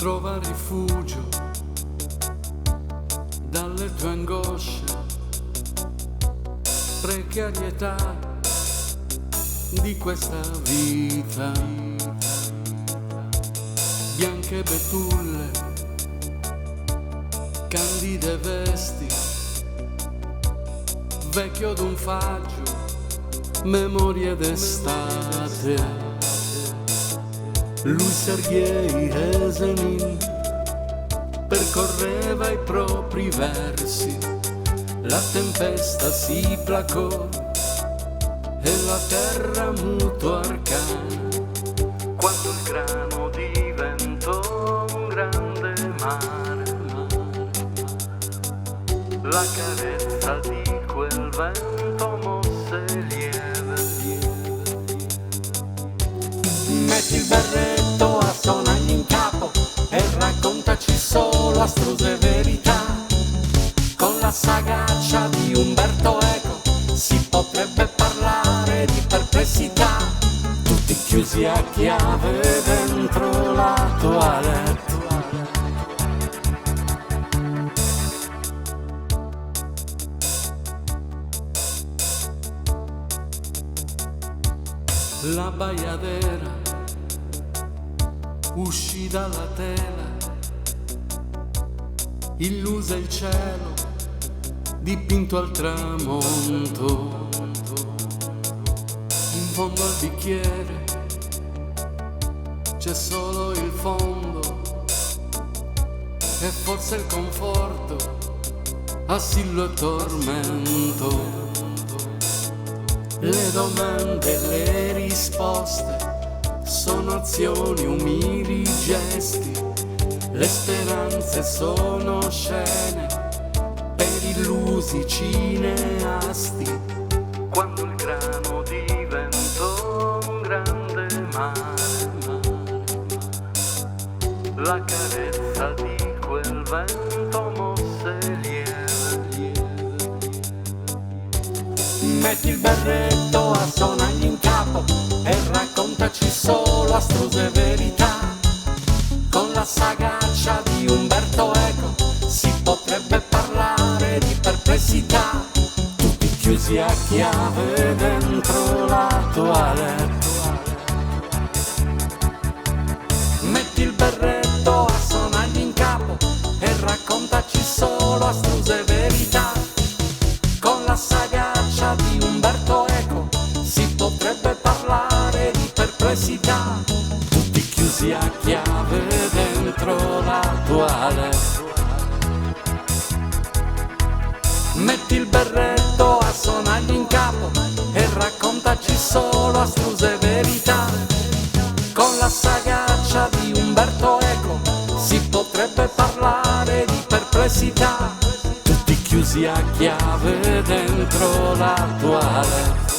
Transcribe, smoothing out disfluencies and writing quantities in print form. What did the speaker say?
Trova rifugio dalle tue angosce, precarietà di questa vita. Bianche betulle, candide vesti, vecchio d'un faggio, memorie d'estate. Lui Sergei Esenin percorreva i propri versi, la tempesta si placò e la terra mutò arcana, quando il grano diventò un grande mare. La carezza di quel vento mosse lieve. Metti il berretto, assonagli in capo e raccontaci solo astruse verità. Con la sagaccia di Umberto Eco si potrebbe parlare di perplessità, tutti chiusi a chiave dentro la toilette. La baiadera uscì dalla tela, illuse il cielo dipinto al tramonto. In fondo al bicchiere c'è solo il fondo e forse il conforto, assillo e tormento. Le domande e le risposte sono azioni, umili gesti. Le speranze sono scene per illusi cineasti. Quando il grano diventò un grande mare, la carezza di quel vento mosse lieve. Metti il berretto, assonagli in capo e raccontaci solo astruse verità. Con la sagaccia di Umberto Eco si potrebbe parlare di perplessità, tutti chiusi a chiave dentro la toilette. Metti il berretto, assonagli in capo e raccontaci solo astruse verità. Con la sagaccia di Umberto Eco si potrebbe parlare di perplessità, tutti chiusi a chiave dentro la toilette. Metti il berretto, assonagli in capo e raccontaci solo astruse verità. Con la sagaccia di Umberto Eco si potrebbe parlare di perplessità, tutti chiusi a chiave dentro la toilette.